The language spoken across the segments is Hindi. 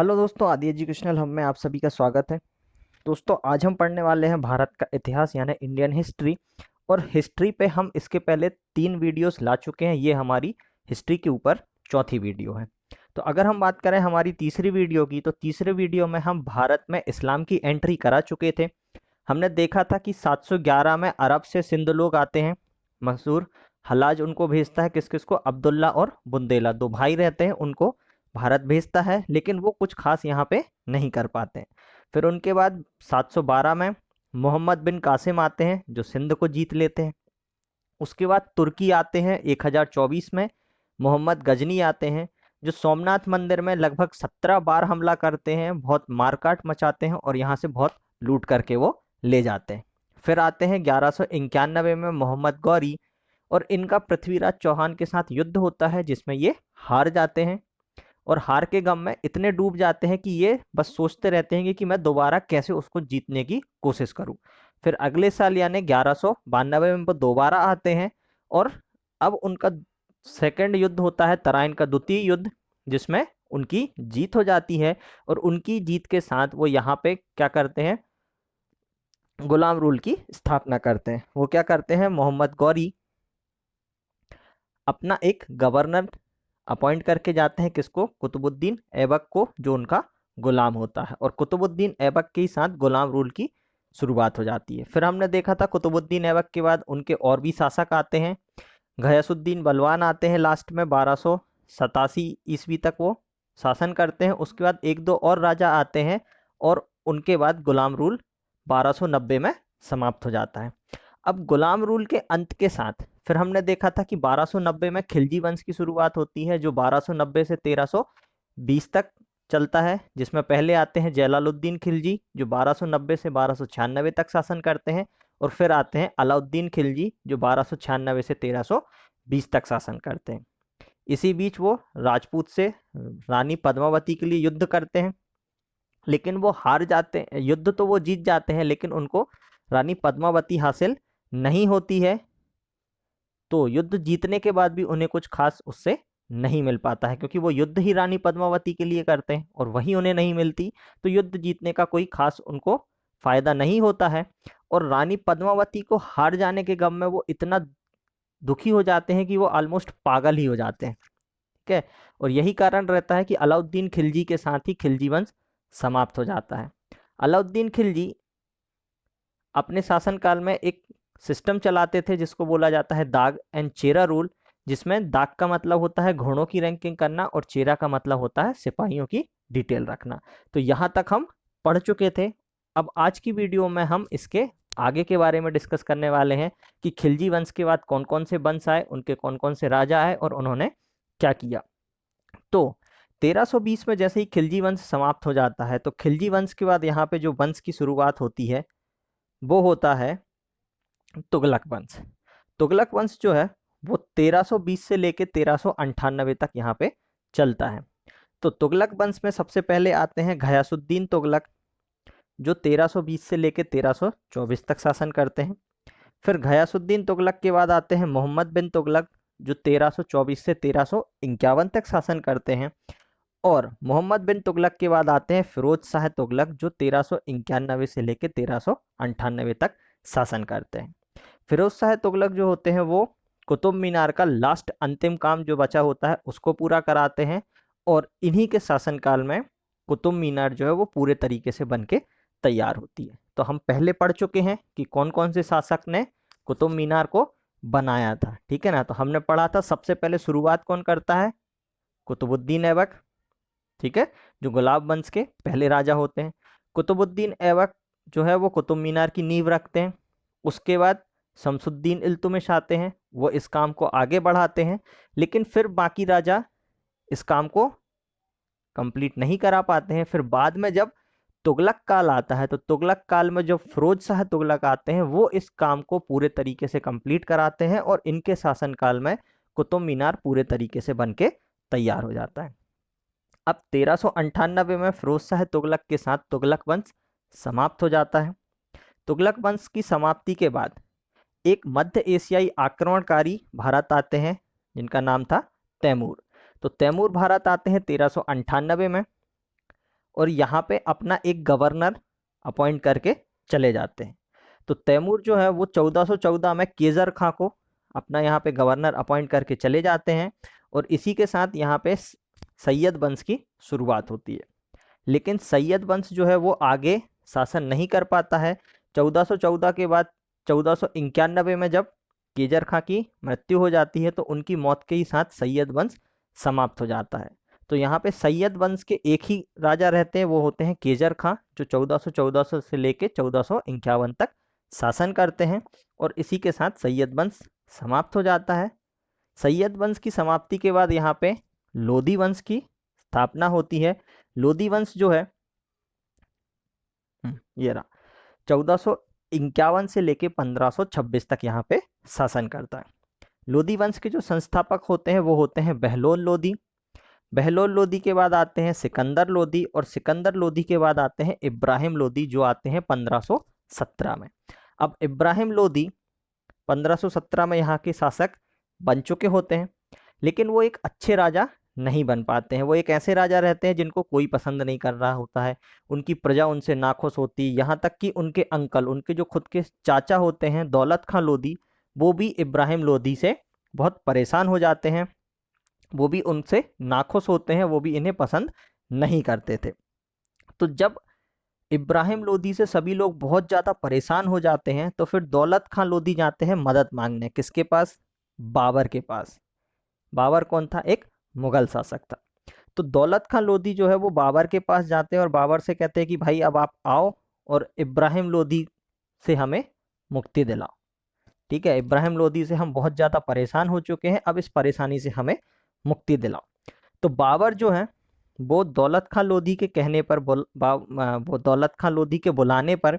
हेलो दोस्तों, आदि एजुकेशनल हब में आप सभी का स्वागत है। दोस्तों, आज हम पढ़ने वाले हैं भारत का इतिहास यानी इंडियन हिस्ट्री। और हिस्ट्री पे हम इसके पहले 3 वीडियोस ला चुके हैं। ये हमारी हिस्ट्री के ऊपर चौथी वीडियो है। तो अगर हम बात करें हमारी तीसरी वीडियो की, तो तीसरे वीडियो में हम भारत में इस्लाम की एंट्री करा चुके थे। हमने देखा था कि 711 में अरब से सिंध लोग आते हैं। मंसूर हल्लाज उनको भेजता है, किस किस को, अब्दुल्ला और बुंदेला, 2 भाई रहते हैं, उनको भारत भेजता है, लेकिन वो कुछ खास यहाँ पे नहीं कर पाते हैं। फिर उनके बाद 712 में मोहम्मद बिन कासिम आते हैं जो सिंध को जीत लेते हैं। उसके बाद तुर्की आते हैं 1024 में। मोहम्मद गजनी आते हैं जो सोमनाथ मंदिर में लगभग 17 बार हमला करते हैं, बहुत मारकाट मचाते हैं और यहाँ से बहुत लूट करके वो ले जाते हैं। फिर आते हैं 1191 में मोहम्मद गौरी, और इनका पृथ्वीराज चौहान के साथ युद्ध होता है जिसमें ये हार जाते हैं। और हार के गम में इतने डूब जाते हैं कि ये बस सोचते रहते हैं कि मैं दोबारा कैसे उसको जीतने की कोशिश करूं। फिर अगले साल यानी 1192 में वो दोबारा आते हैं, और अब उनका सेकंड युद्ध होता है, तराइन का द्वितीय युद्ध, जिसमें उनकी जीत हो जाती है। और उनकी जीत के साथ वो यहाँ पे क्या करते हैं, गुलाम रूल की स्थापना करते हैं। वो क्या करते हैं, मोहम्मद गौरी अपना एक गवर्नर अपॉइंट करके जाते हैं, किसको, कुतुबुद्दीन ऐबक को, जो उनका गुलाम होता है। और कुतुबुद्दीन ऐबक के साथ गुलाम रूल की शुरुआत हो जाती है। फिर हमने देखा था कुतुबुद्दीन ऐबक के बाद उनके और भी शासक आते हैं। गयासुद्दीन बलवान आते हैं लास्ट में, 1287 ईस्वी तक वो शासन करते हैं। उसके बाद एक दो और राजा आते हैं, और उनके बाद गुलाम रूल 1290 में समाप्त हो जाता है। अब गुलाम रूल के अंत के साथ फिर हमने देखा था कि 1290 में खिलजी वंश की शुरुआत होती है, जो 1290 से 1320 तक चलता है, जिसमें पहले आते हैं जलालुद्दीन खिलजी जो 1290 से 1296 तक शासन करते हैं। और फिर आते हैं अलाउद्दीन खिलजी जो 1296 से 1320 तक शासन करते हैं। इसी बीच वो राजपूत से रानी पद्मावती के लिए युद्ध करते हैं, लेकिन वो हार जाते हैं। युद्ध तो वो जीत जाते हैं, लेकिन उनको रानी पद्मावती हासिल नहीं होती है। तो युद्ध जीतने के बाद भी उन्हें कुछ खास उससे नहीं मिल पाता है, क्योंकि वो युद्ध ही रानी पद्मावती के लिए करते हैं और वही उन्हें नहीं मिलती। तो युद्ध जीतने का कोई खास उनको फायदा नहीं होता है। और रानी पद्मावती को हार जाने के गम में वो इतना दुखी हो जाते हैं कि वो ऑलमोस्ट पागल ही हो जाते हैं। ठीक है। और यही कारण रहता है कि अलाउद्दीन खिलजी के साथ ही खिलजी वंश समाप्त हो जाता है। अलाउद्दीन खिलजी अपने शासनकाल में एक सिस्टम चलाते थे जिसको बोला जाता है दाग एंड चेरा रूल, जिसमें दाग का मतलब होता है घोड़ों की रैंकिंग करना और चेरा का मतलब होता है सिपाहियों की डिटेल रखना। तो यहाँ तक हम पढ़ चुके थे। अब आज की वीडियो में हम इसके आगे के बारे में डिस्कस करने वाले हैं कि खिलजी वंश के बाद कौन कौन से वंश आए, उनके कौन कौन से राजा आए और उन्होंने क्या किया। तो 1320 में जैसे ही खिलजी वंश समाप्त हो जाता है, तो खिलजी वंश के बाद यहाँ पे जो वंश की शुरुआत होती है वो होता है तुगलक वंश। तुगलक वंश जो है वो 1320 से लेके 1398 तक यहाँ पे चलता है। तो तुगलक वंश में सबसे पहले आते हैं गयासुद्दीन तुगलक, जो 1320 से लेके 1324 तक शासन करते हैं। फिर गयासुद्दीन तुगलक के बाद आते हैं मोहम्मद बिन तुगलक, जो 1324 से 1351 तक शासन करते हैं। और मोहम्मद बिन तुगलक के बाद आते हैं फिरोज शाह तुगलक, जो 1391 से लेके 1398 तक शासन करते हैं। फिरोज शाह तुगलक जो होते हैं वो कुतुब मीनार का लास्ट अंतिम काम जो बचा होता है उसको पूरा कराते हैं। और इन्हीं के शासनकाल में कुतुब मीनार जो है वो पूरे तरीके से बन के तैयार होती है। तो हम पहले पढ़ चुके हैं कि कौन कौन से शासक ने कुतुब मीनार को बनाया था। ठीक है ना। तो हमने पढ़ा था सबसे पहले शुरुआत कौन करता है, कुतुबुद्दीन ऐबक। ठीक है, जो गुलाब वंश के पहले राजा होते हैं। कुतुबुद्दीन ऐबक जो है वो कुतुब मीनार की नींव रखते हैं। उसके बाद शमसुद्दीन इल्तुमिश आते हैं, वो इस काम को आगे बढ़ाते हैं, लेकिन फिर बाकी राजा इस काम को कंप्लीट नहीं करा पाते हैं। फिर बाद में जब तुगलक काल आता है, तो तुगलक काल में जो फिरोज शाह तुगलक आते हैं वो इस काम को पूरे तरीके से कंप्लीट कराते हैं, और इनके शासनकाल में कुतुब मीनार पूरे तरीके से बन के तैयार हो जाता है। अब 1398 में फिरोज शाह तुगलक के साथ तुगलक वंश समाप्त हो जाता है। तुगलक वंश की समाप्ति के बाद एक मध्य एशियाई आक्रमणकारी भारत आते हैं जिनका नाम था तैमूर। तो तैमूर भारत आते हैं 1398 में। और यहाँ पे अपना एक गवर्नर अपॉइंट करके चले जाते हैं। तो तैमूर जो है वो 1414 में केजर खां को अपना यहाँ पे गवर्नर अपॉइंट करके चले जाते हैं और इसी के साथ यहाँ पे सैयद वंश की शुरुआत होती है। लेकिन सैयद वंश जो है वो आगे शासन नहीं कर पाता है। 1414 के बाद 1491 में जब केजर खां की मृत्यु हो जाती है तो उनकी मौत के ही साथ सैयद वंश समाप्त हो जाता है। तो यहाँ पे सैयद वंश के एक ही राजा रहते हैं, वो होते हैं केजर खां, जो 1414 से लेके 1451 तक शासन करते हैं और इसी के साथ सैयद वंश समाप्त हो जाता है। सैयद वंश की समाप्ति के बाद यहाँ पे लोधी वंश की स्थापना होती है। लोधी वंश जो है ये रहा 1451 से लेके 1526 तक यहाँ पे शासन करता है। लोधी वंश के जो संस्थापक होते हैं वो होते हैं बहलोल लोधी। बहलोल लोधी के बाद आते हैं सिकंदर लोधी और सिकंदर लोधी के बाद आते हैं इब्राहिम लोधी, जो आते हैं 1517 में। अब इब्राहिम लोधी 1517 में यहाँ के शासक बन चुके होते हैं, लेकिन वो एक अच्छे राजा नहीं बन पाते हैं। वो एक ऐसे राजा रहते हैं जिनको कोई पसंद नहीं कर रहा होता है, उनकी प्रजा उनसे नाखुश होती, यहाँ तक कि उनके अंकल, उनके जो खुद के चाचा होते हैं दौलत खां लोधी, वो भी इब्राहिम लोधी से बहुत परेशान हो जाते हैं, वो भी उनसे नाखुश होते हैं, वो भी इन्हें पसंद नहीं करते थे। तो जब इब्राहिम लोधी से सभी लोग बहुत ज़्यादा परेशान हो जाते हैं तो फिर दौलत खां लोधी जाते हैं मदद मांगने, किसके पास? बाबर के पास। बाबर कौन था? एक मुगल शासक था। तो दौलत खां लोधी जो है वो बाबर के पास जाते हैं और बाबर से कहते हैं कि भाई अब आप आओ और इब्राहिम लोधी से हमें मुक्ति दिलाओ। ठीक है, इब्राहिम लोधी से हम बहुत ज़्यादा परेशान हो चुके हैं, अब इस परेशानी से हमें मुक्ति दिलाओ। तो बाबर जो है वो दौलत खां लोधी के कहने पर वो दौलत खां लोधी के बुलाने पर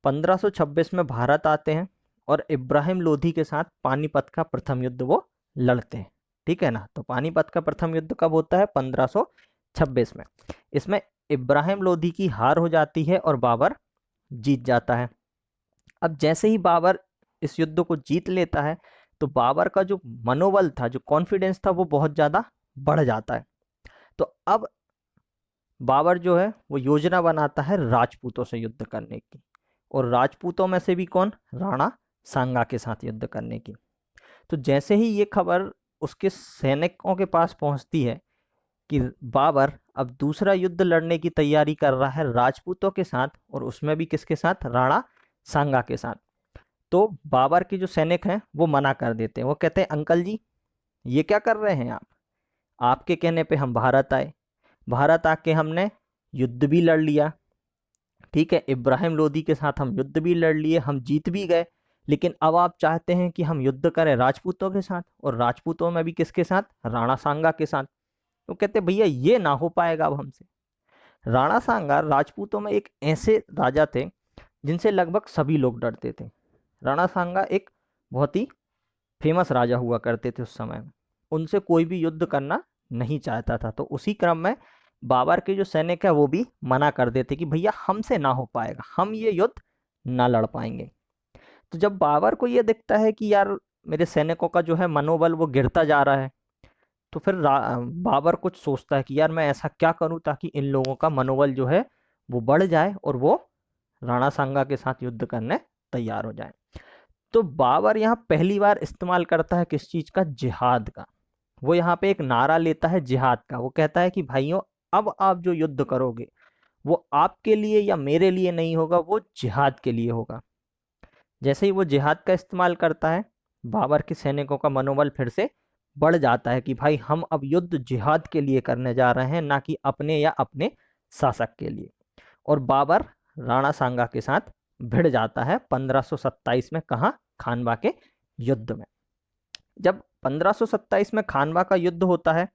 1526 में भारत आते हैं और इब्राहिम लोधी के साथ पानीपत का प्रथम युद्ध वो लड़ते हैं। ठीक है ना, तो पानीपत का प्रथम युद्ध कब होता है? 1526 में। इसमें इब्राहिम लोधी की हार हो जाती है और बाबर जीत जाता है। अब जैसे ही बाबर इस युद्ध को जीत लेता है तो बाबर का जो मनोबल था, जो कॉन्फिडेंस था, वो बहुत ज़्यादा बढ़ जाता है। तो अब बाबर जो है वो योजना बनाता है राजपूतों से युद्ध करने की, और राजपूतों में से भी कौन? राणा सांगा के साथ युद्ध करने की। तो जैसे ही ये खबर उसके सैनिकों के पास पहुंचती है कि बाबर अब दूसरा युद्ध लड़ने की तैयारी कर रहा है राजपूतों के साथ, और उसमें भी किसके साथ? राणा सांगा के साथ, तो बाबर के जो सैनिक हैं वो मना कर देते हैं। वो कहते हैं अंकल जी ये क्या कर रहे हैं आप? आपके कहने पे हम भारत आए, भारत आके हमने युद्ध भी लड़ लिया, ठीक है, इब्राहिम लोधी के साथ हम युद्ध भी लड़ लिए, हम जीत भी गए, लेकिन अब आप चाहते हैं कि हम युद्ध करें राजपूतों के साथ, और राजपूतों में भी किसके साथ? राणा सांगा के साथ। तो कहते भैया ये ना हो पाएगा अब हमसे। राणा सांगा राजपूतों में एक ऐसे राजा थे जिनसे लगभग सभी लोग डरते थे। राणा सांगा एक बहुत ही फेमस राजा हुआ करते थे उस समय में, उनसे कोई भी युद्ध करना नहीं चाहता था। तो उसी क्रम में बाबर के जो सैनिक है वो भी मना कर देते कि भैया हमसे ना हो पाएगा, हम ये युद्ध ना लड़ पाएंगे। तो जब बाबर को ये दिखता है कि यार मेरे सैनिकों का जो है मनोबल वो गिरता जा रहा है, तो फिर बाबर कुछ सोचता है कि यार मैं ऐसा क्या करूं ताकि इन लोगों का मनोबल जो है वो बढ़ जाए और वो राणा सांगा के साथ युद्ध करने तैयार हो जाए। तो बाबर यहाँ पहली बार इस्तेमाल करता है किस चीज का? जिहाद का। वो यहाँ पे एक नारा लेता है जिहाद का। वो कहता है कि भाइयों अब आप जो युद्ध करोगे वो आपके लिए या मेरे लिए नहीं होगा, वो जिहाद के लिए होगा। जैसे ही वो जिहाद का इस्तेमाल करता है बाबर के सैनिकों का मनोबल फिर से बढ़ जाता है कि भाई हम अब युद्ध जिहाद के लिए करने जा रहे हैं, ना कि अपने या अपने शासक के लिए। और बाबर राणा सांगा के साथ भिड़ जाता है 1527 में। कहाँ? खानवा के युद्ध में। जब 1527 में खानवा का युद्ध होता है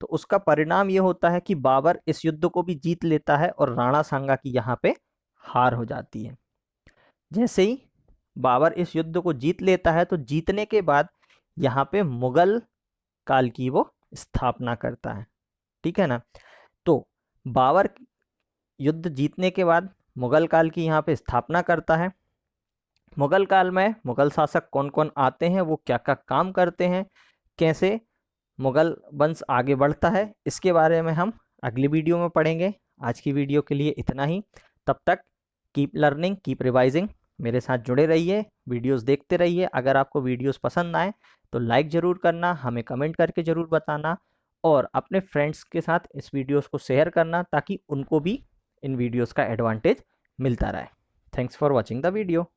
तो उसका परिणाम ये होता है कि बाबर इस युद्ध को भी जीत लेता है और राणा सांगा की यहाँ पे हार हो जाती है। जैसे ही बाबर इस युद्ध को जीत लेता है तो जीतने के बाद यहाँ पे मुगल काल की वो स्थापना करता है। ठीक है ना, तो बाबर युद्ध जीतने के बाद मुगल काल की यहाँ पे स्थापना करता है। मुगल काल में मुगल शासक कौन कौन आते हैं, वो क्या क्या काम करते हैं, कैसे मुगल वंश आगे बढ़ता है, इसके बारे में हम अगली वीडियो में पढ़ेंगे। आज की वीडियो के लिए इतना ही। तब तक कीप लर्निंग, कीप रिवाइजिंग, मेरे साथ जुड़े रहिए, वीडियोस देखते रहिए। अगर आपको वीडियोस पसंद आए तो लाइक ज़रूर करना, हमें कमेंट करके ज़रूर बताना, और अपने फ्रेंड्स के साथ इस वीडियोस को शेयर करना ताकि उनको भी इन वीडियोस का एडवांटेज मिलता रहे। Thanks for watching the video.